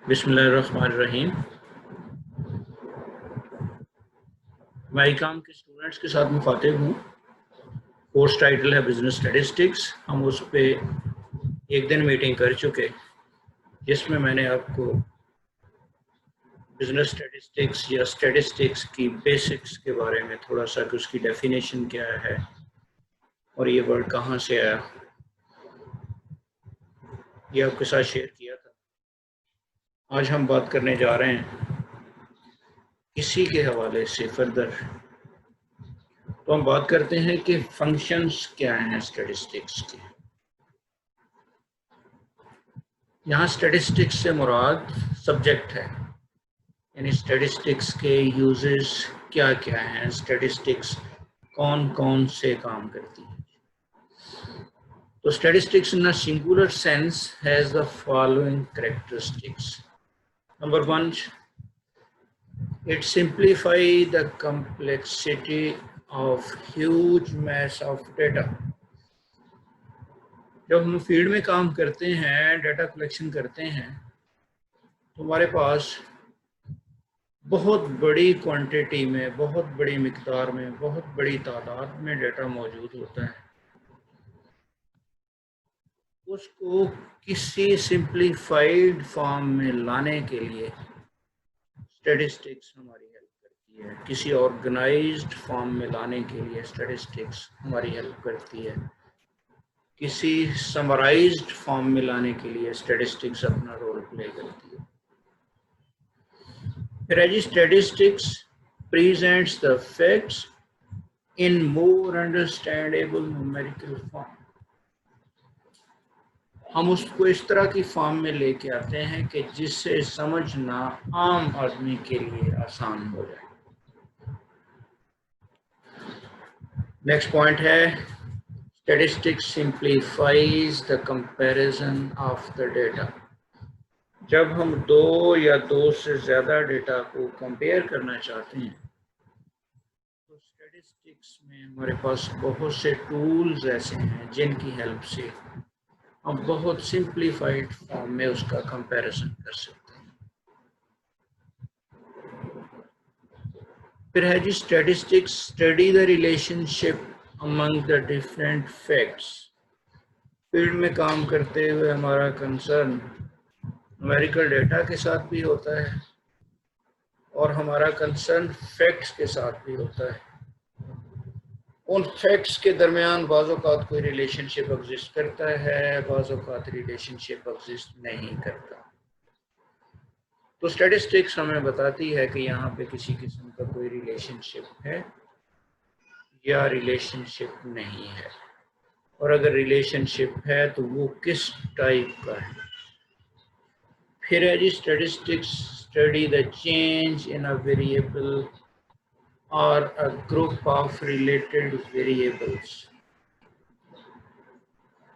بسم اللہ الرحمن الرحیم۔ میں ICOM کے اسٹوڈنٹس کے ساتھ مخاطب ہوں۔ کورس ٹائٹل ہے بزنس اسٹیٹسٹکس۔ ہم اس پہ ایک دن میٹنگ کر چکے، جس میں نے آپ کو بزنس اسٹیٹسٹکس یا اسٹیٹسٹکس کی بیسکس کے بارے میں تھوڑا سا کہ اس کی ڈیفینیشن کیا ہے اور یہ ورڈ کہاں سے آیا، یہ آپ کے ساتھ شیئر کیا تھا۔ آج ہم بات کرنے جا رہے ہیں اسی کے حوالے سے فردر۔ تو ہم بات کرتے ہیں کہ فنکشنز کیا ہیں اسٹیٹسٹکس کے۔ یہاں اسٹیٹسٹکس سے مراد سبجیکٹ ہے، یعنی اسٹیٹسٹکس کے یوزز کیا کیا ہیں، اسٹیٹسٹکس کون کون سے کام کرتی ہے۔ تو statistics in a singular sense has the following characteristics. Number one, it simplifies the complexity of huge mass of data. جب ہم فیلڈ میں کام کرتے ہیں، ڈیٹا کلیکشن کرتے ہیں، تو ہمارے پاس بہت بڑی کوانٹیٹی میں، بہت بڑی مقدار میں، بہت بڑی تعداد میں ڈیٹا موجود ہوتا ہے۔ اس کو کسی سمپلیفائڈ فارم میں لانے کے لیے اسٹیٹسٹکس ہماری ہیلپ کرتی ہے، کسی آرگنائزڈ فارم میں لانے کے لیے اسٹیٹسٹکس ہماری ہیلپ کرتی ہے، کسی سمرائزڈ فارم میں لانے کے لیے اسٹیٹسٹکس اپنا رول پلے کرتی ہے۔ پھر جی statistics presents the facts in more understandable numerical form. ہم اس کو اس طرح کی فارم میں لے کے آتے ہیں کہ جس سے سمجھنا عام آدمی کے لیے آسان ہو جائے۔ نیکسٹ پوائنٹ ہے statistics simplifies the comparison of the data. جب ہم دو یا دو سے زیادہ ڈیٹا کو کمپیئر کرنا چاہتے ہیں تو اسٹیٹسٹکس میں ہمارے پاس بہت سے ٹولز ایسے ہیں جن کی ہیلپ سے ہم بہت سمپلیفائڈ فارم میں اس کا کمپیریزن کر سکتے ہیں۔ پھر ہے جی statistics study the relationship among the different facts. Field میں کام کرتے ہوئے ہمارا کنسرن نومیریکل ڈیٹا کے ساتھ بھی ہوتا ہے اور ہمارا کنسرن فیکٹس کے ساتھ بھی ہوتا ہے۔ ان فیکٹس کے درمیان بعض اوقات کوئی ریلیشن شپ ایگزسٹ کرتا ہے، بعض اوقات ریلیشن شپ ایگزسٹ نہیں کرتا۔ تو اسٹیٹسٹکس ہمیں بتاتی ہے کہ یہاں پہ کسی قسم کا کوئی ریلیشن شپ ہے یا ریلیشن شپ نہیں ہے، اور اگر ریلیشن شپ ہے تو وہ کس ٹائپ کا ہے۔ پھر ہے جی statistics study the change in a variable اور a group of related variables.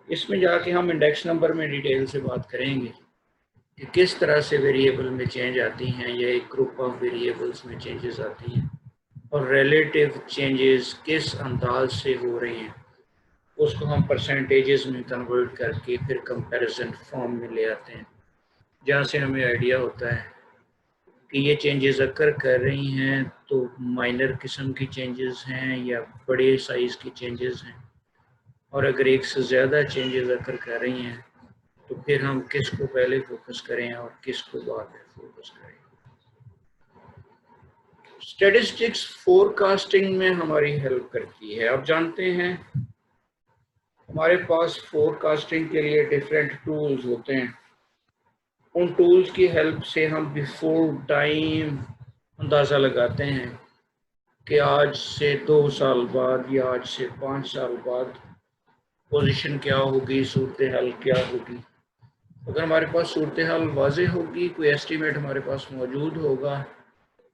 اس میں جا کے ہم انڈیکس نمبر میں ڈیٹیل سے بات کریں گے کہ کس طرح سے ویریبل میں چینج آتی ہیں یا ایک گروپ آف ویریبلس میں چینجز آتی ہیں، اور ریلیٹیو چینجز کس انداز سے ہو رہی ہیں۔ اس کو ہم پرسنٹیجز میں کنورٹ کر کے پھر کمپیریزن فارم میں لے آتے ہیں، جہاں سے ہمیں آئیڈیا ہوتا ہے کہ یہ چینجز اکر کر رہی ہیں تو مائنر قسم کی چینجز ہیں یا بڑے سائز کی چینجز ہیں، اور اگر ایک سے زیادہ چینجز اکر کر رہی ہیں تو پھر ہم کس کو پہلے فوکس کریں اور کس کو بعد میں فوکس کریں۔ اسٹیٹسٹکس فور کاسٹنگ میں ہماری ہیلپ کرتی ہے۔ آپ جانتے ہیں ہمارے پاس فور کاسٹنگ کے لیے ڈفرینٹ ٹولز ہوتے ہیں۔ ان ٹولز کی ہیلپ سے ہم بیفور ٹائم اندازہ لگاتے ہیں کہ آج سے 2 سال بعد یا آج سے 5 سال بعد پوزیشن کیا ہوگی، صورتحال کیا ہوگی۔ اگر ہمارے پاس صورتحال واضح ہوگی، کوئی ایسٹیمیٹ ہمارے پاس موجود ہوگا،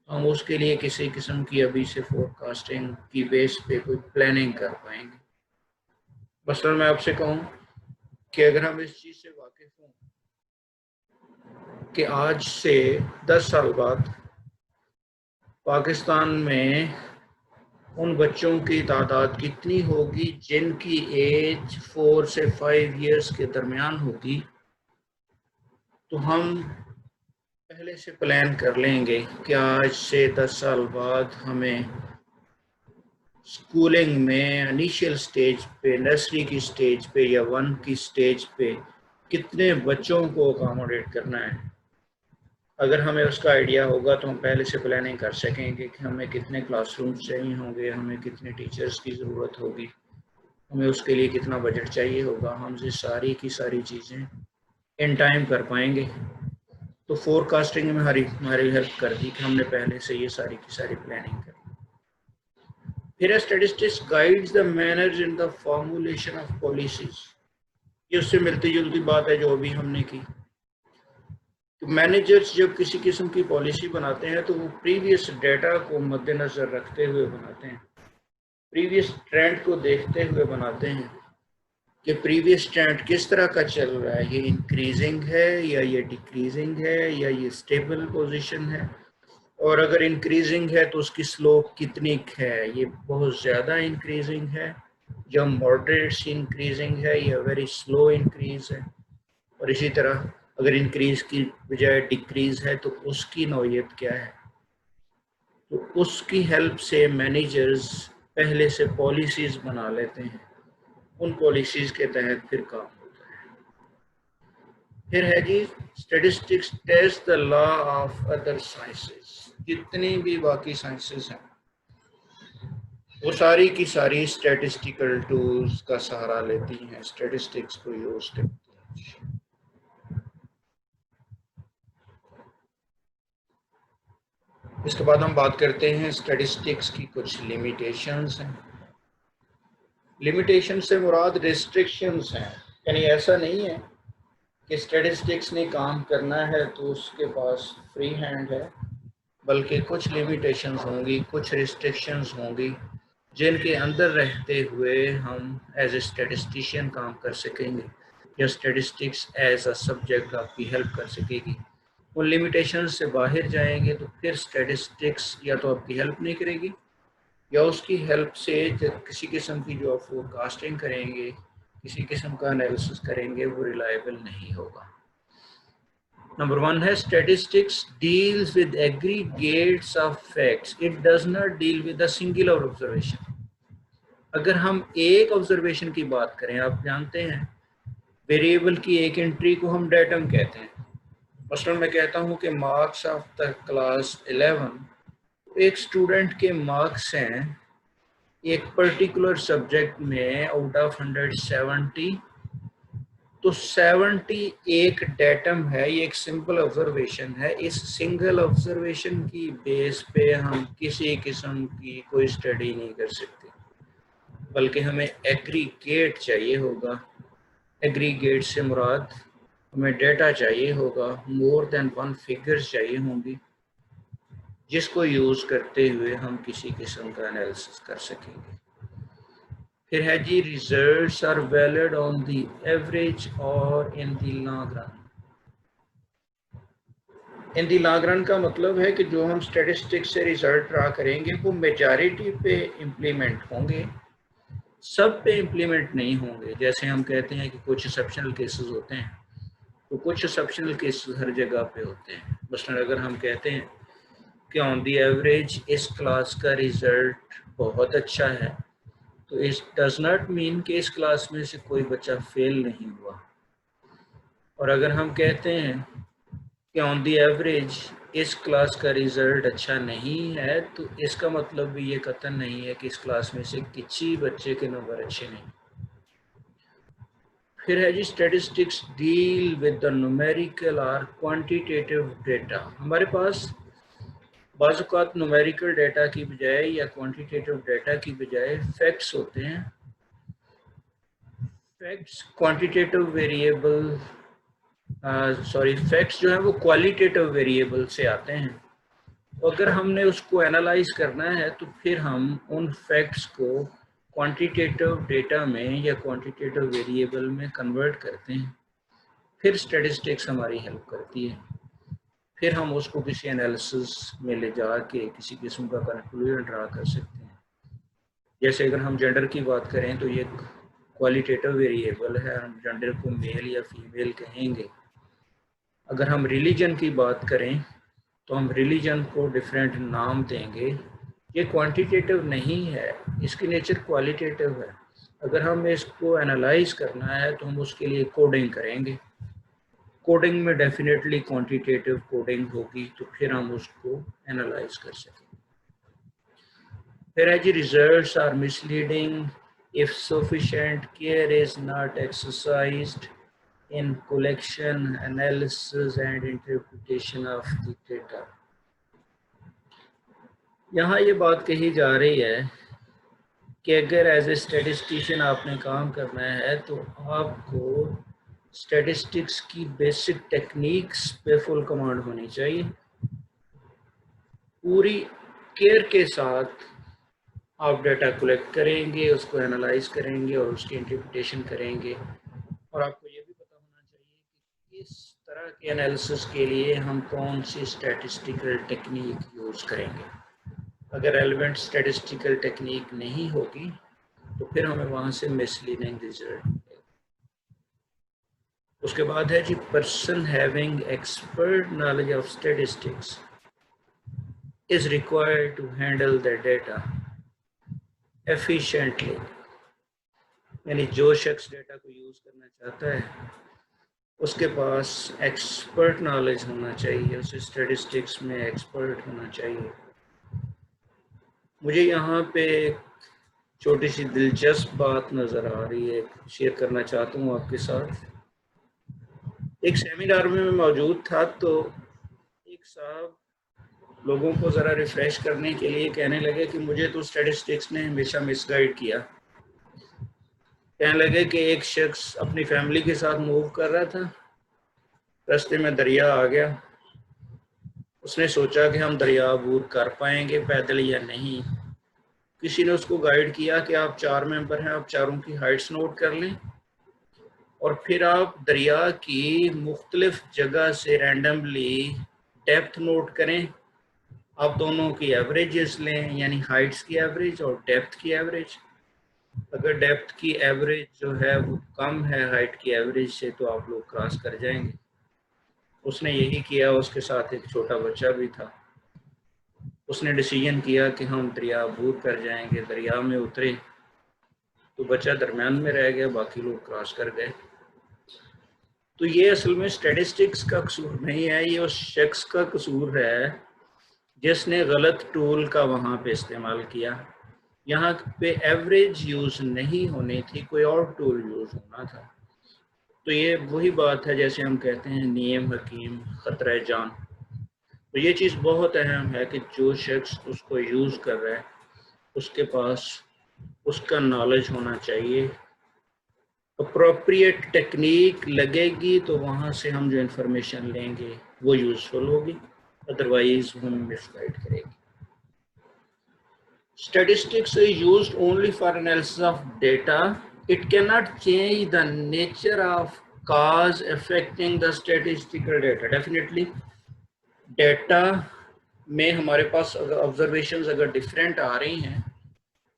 ہم اس کے لیے کسی قسم کی ابھی سے فور کاسٹنگ کی بیس پہ کوئی پلاننگ کر پائیں گے۔ مثلا میں آپ سے کہوں کہ اگر ہم اس چیز سے واقف ہوں کہ آج سے 10 سال بعد پاکستان میں ان بچوں کی تعداد کتنی ہوگی جن کی ایج 4 سے 5 ایئرس کے درمیان ہوگی، تو ہم پہلے سے پلان کر لیں گے کہ آج سے 10 سال بعد ہمیں اسکولنگ میں انیشیل سٹیج پہ، نرسری کی سٹیج پہ یا 1 کی سٹیج پہ کتنے بچوں کو اکاموڈیٹ کرنا ہے۔ اگر ہمیں اس کا آئیڈیا ہوگا تو ہم پہلے سے پلاننگ کر سکیں گے کہ ہمیں کتنے کلاس رومز چاہیے ہوں گے، ہمیں کتنے ٹیچرز کی ضرورت ہوگی، ہمیں اس کے لیے کتنا بجٹ چاہیے ہوگا، ہم سے ساری کی ساری چیزیں ان ٹائم کر پائیں گے۔ تو فور کاسٹنگ میں ہماری ہیلپ کر دی کہ ہم نے پہلے سے یہ ساری کی ساری پلاننگ کر دی۔ پھر statistics guides the manners in the formulation of policies, یہ اس سے ملتی جلتی بات ہے جو ابھی ہم نے کی۔ مینیجرز جب کسی قسم کی پالیسی بناتے ہیں تو وہ پریویس ڈیٹا کو مد نظر رکھتے ہوئے بناتے ہیں، پریویس ٹرینڈ کو دیکھتے ہوئے بناتے ہیں کہ پریویس ٹرینڈ کس طرح کا چل رہا ہے، یہ انکریزنگ ہے یا یہ ڈیکریزنگ ہے یا یہ اسٹیبل پوزیشن ہے، اور اگر انکریزنگ ہے تو اس کی سلوپ کتنی ہے، یہ بہت زیادہ انکریزنگ ہے یا ماڈریٹ سی انکریزنگ ہے یا ویری سلو انکریز ہے، اور اسی طرح اگر انکریز کی بجائے ڈیکریز ہے تو اس کی نوعیت کیا ہے۔ تو اس کی ہیلپ سے مینیجرز پہلے سے پالیسیز بنا لیتے ہیں، ان پالیسیز کے تحت پھر کام ہوتا ہے۔ پھر ہے جی statistics test the law of other sciences, جتنی بھی باقی سائنسز ہیں وہ ساری کی ساری اسٹیٹسٹیکل ٹولز کا سہارا لیتی ہیں، اسٹیٹسٹکس کو یوز کرتی ہیں۔ اس کے بعد ہم بات کرتے ہیں اسٹیٹسٹکس کی کچھ لیمیٹیشنز ہیں۔ لمیٹیشن سے مراد ریسٹرکشنز ہیں، یعنی ایسا نہیں ہے کہ اسٹیٹسٹکس نے کام کرنا ہے تو اس کے پاس فری ہینڈ ہے، بلکہ کچھ لیمیٹیشنز ہوں گی، کچھ ریسٹرکشنز ہوں گی جن کے اندر رہتے ہوئے ہم ایز اے اسٹیٹسٹیشین کام کر سکیں گے یا اسٹیٹسٹکس ایز اے سبجیکٹ آپ کی ہیلپ کر سکے گی۔ ان لیمیٹیشنز سے باہر جائیں گے تو پھر اسٹیٹسٹکس یا تو آپ کی ہیلپ نہیں کرے گی یا اس کی ہیلپ سے کسی قسم کی جو آپ فور کاسٹنگ کریں گے، کسی قسم کا انالیسس کریں گے، وہ ریلائبل نہیں ہوگا۔ نمبر 1 ہے statistics deals with aggregates of facts, it does not deal with a singular observation. اگر ہم ایک آبزرویشن کی بات کریں، آپ جانتے ہیں ویریبل کی ایک انٹری کو ہم ڈیٹم کہتے ہیں۔ مثلا میں کہتا ہوں کہ مارکس آف دا کلاس 11، ایک اسٹوڈنٹ کے مارکس ہیں ایک پرٹیکولر سبجیکٹ میں آؤٹ آف 170، تو 70 ایک ڈیٹم ہے، یہ ایک سمپل آبزرویشن ہے۔ اس سنگل آبزرویشن کی بیس پہ ہم کسی قسم کی کوئی اسٹڈی نہیں کر سکتے، بلکہ ہمیں ایگریگیٹ چاہیے ہوگا۔ ایگریگیٹ سے مراد ہمیں ڈیٹا چاہیے ہوگا، مور دین 1 فگرز چاہیے ہوں گی جس کو یوز کرتے ہوئے ہم کسی قسم کا انالیسس کر سکیں گے۔ پھر ہے جی results are valid on the average اور in the long run. In the long run کا مطلب ہے کہ جو ہم اسٹیٹسٹکس سے ریزلٹ ڈرا کریں گے وہ میجارٹی پہ امپلیمنٹ ہوں گے، سب پہ امپلیمنٹ نہیں ہوں گے۔ جیسے ہم کہتے ہیں کہ کچھ ایکسیپشنل کیسز ہوتے ہیں، تو کچھ ایکسیپشنل کیسز ہر جگہ پہ ہوتے ہیں۔ مثلا اگر ہم کہتے ہیں کہ آن دی ایوریج اس کلاس کا ریزلٹ بہت اچھا ہے، تو اس ڈز ناٹ مین کہ اس کلاس میں سے کوئی بچہ فیل نہیں ہوا۔ اور اگر ہم کہتے ہیں کہ آن دی ایوریج اس کلاس کا ریزلٹ اچھا نہیں ہے، تو اس کا مطلب بھی یہ قطعاً نہیں ہے کہ اس کلاس میں سے کسی بچے کے نمبر اچھے نہیں۔ پھر ہے جی statistics deal with the numerical اور کوانٹیٹیو ڈیٹا۔ ہمارے پاس بعض اوقات نومیریکل ڈیٹا کی بجائے یا کوانٹیٹیو ڈیٹا کی بجائے فیکٹس ہوتے ہیں۔ فیکٹس کوانٹیٹیو ویریبل فیکٹس جو ہیں وہ کوالیٹیٹیو ویریبل سے آتے ہیں۔ اگر ہم نے اس کو اینالائز کرنا ہے تو پھر ہم ان فیکٹس کو کوانٹیٹیو ڈیٹا میں یا کوانٹیٹیو ویریبل میں کنورٹ کرتے ہیں، پھر اسٹیٹسٹکس ہماری ہیلپ کرتی ہے۔ پھر ہم اس کو کسی انالیسس میں لے جا کے کسی قسم کا کنکلوژن ڈرا کر سکتے ہیں۔ جیسے اگر ہم جینڈر کی بات کریں تو یہ کوالیٹیٹیو ویریبل ہے، ہم جینڈر کو میل یا فیمیل کہیں گے۔ اگر ہم ریلیجن کی بات کریں تو ہم ریلیجن کو ڈیفرنٹ نام دیں گے. یہ کوانٹیٹیو نہیں ہے, اس کی نیچر کوالیٹیٹیو ہے. اگر ہم اس کو انالائز کرنا ہے تو ہم اس کے لیے کوڈنگ کریں گے. کوڈنگ میں ڈیفینیٹلی کوانٹیٹیو کوڈنگ ہوگی, تو پھر ہم اس کو انالائز کر سکیں. پھر ہے جی results are misleading if sufficient care is not exercised in collection, analysis and interpretation of the data. یہاں یہ بات کہی جا رہی ہے کہ اگر ایز اے اسٹیٹسٹیشین آپ نے کام کرنا ہے تو آپ کو اسٹیٹسٹکس کی بیسک ٹیکنیکس پہ فل کمانڈ ہونی چاہیے. پوری کیئر کے ساتھ آپ ڈیٹا کلیکٹ کریں گے, اس کو انالائز کریں گے اور اس کی انٹرپریٹیشن کریں گے. اور آپ کو یہ بھی پتہ ہونا چاہیے کہ اس طرح کے انالیسس کے لیے ہم کون سی اسٹیٹسٹیکل ٹیکنیک یوز کریں گے. اگر ریلیونٹ اسٹیٹسٹیکل ٹیکنیک نہیں ہوگی تو پھر ہمیں وہاں سے مسلیڈنگ ریزلٹ. اس کے بعد ہے جی person having expert knowledge of statistics is required to handle the data efficiently. یعنی جو شخص ڈیٹا کو یوز کرنا چاہتا ہے اس کے پاس ایکسپرٹ نالج ہونا چاہیے, اسے اسٹیٹسٹکس میں ایکسپرٹ ہونا چاہیے. مجھے یہاں پہ ایک چھوٹی سی دلچسپ بات نظر آ رہی ہے, شیئر کرنا چاہتا ہوں آپ کے ساتھ. ایک سیمینار میں موجود تھا تو ایک صاحب لوگوں کو ذرا ریفریش کرنے کے لیے کہنے لگے کہ مجھے تو اسٹیٹسٹکس نے ہمیشہ مس گائیڈ کیا. کہنے لگے کہ ایک شخص اپنی فیملی کے ساتھ موو کر رہا تھا, راستے میں دریا آ گیا. اس نے سوچا کہ ہم دریا عبور کر پائیں گے پیدل یا نہیں. کسی نے اس کو گائیڈ کیا کہ آپ 4 ممبر ہیں, آپ چاروں کی ہائٹس نوٹ کر لیں اور پھر آپ دریا کی مختلف جگہ سے رینڈملی ڈیپتھ نوٹ کریں. آپ دونوں کی ایوریجز لیں, یعنی ہائٹس کی ایوریج اور ڈیپتھ کی ایوریج. اگر ڈیپتھ کی ایوریج جو ہے وہ کم ہے ہائٹ کی ایوریج سے تو آپ لوگ کراس کر جائیں گے. اس نے یہی کیا, اس کے ساتھ ایک چھوٹا بچہ بھی تھا. اس نے ڈیسیژن کیا کہ ہم دریا عبور کر جائیں گے. دریا میں اترے تو بچہ درمیان میں رہ گیا, باقی لوگ کراس کر گئے. تو یہ اصل میں اسٹیٹسٹکس کا قصور نہیں ہے, یہ اس شخص کا قصور ہے جس نے غلط ٹول کا وہاں پہ استعمال کیا. یہاں پہ ایوریج یوز نہیں ہونی تھی, کوئی اور ٹول یوز ہونا تھا. تو یہ وہی بات ہے جیسے ہم کہتے ہیں نیم حکیم خطرہ جان. تو یہ چیز بہت اہم ہے کہ جو شخص اس کو یوز کر رہا ہے اس کے پاس اس کا نالج ہونا چاہیے. اپروپریٹ ٹیکنیک لگے گی تو وہاں سے ہم جو انفارمیشن لیں گے وہ یوزفل ہوگی, ادروائز ہم مس گائڈ کرے گی. Statistics is used only for analysis of data. It cannot change the nature of cause affecting the statistical data. Definitely, data میں ہمارے پاس observations اگر different آ رہی ہیں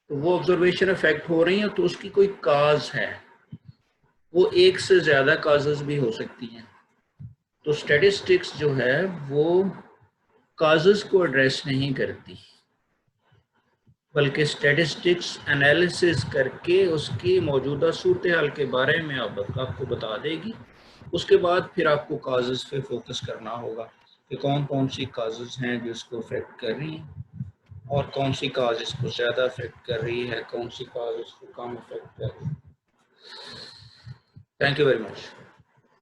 تو وہ observation affect ہو رہی ہیں تو اس کی کوئی cause ہے, وہ ایک سے زیادہ causes بھی ہو سکتی ہیں. تو statistics جو ہے وہ causes کو address نہیں کرتی بلکہ اسٹیٹسٹکس انالیسس کر کے اس کی موجودہ صورتحال کے بارے میں آپ کو بتا دے گی. اس کے بعد پھر آپ کو کازز پہ فوکس کرنا ہوگا کہ کون کون سی کازز ہیں جو اس کو افیکٹ کر رہی ہیں اور کون سی کاز اس کو زیادہ افیکٹ کر رہی ہے, کون سی کاز اس کو کم افیکٹ کر رہی ہے. Thank you very much.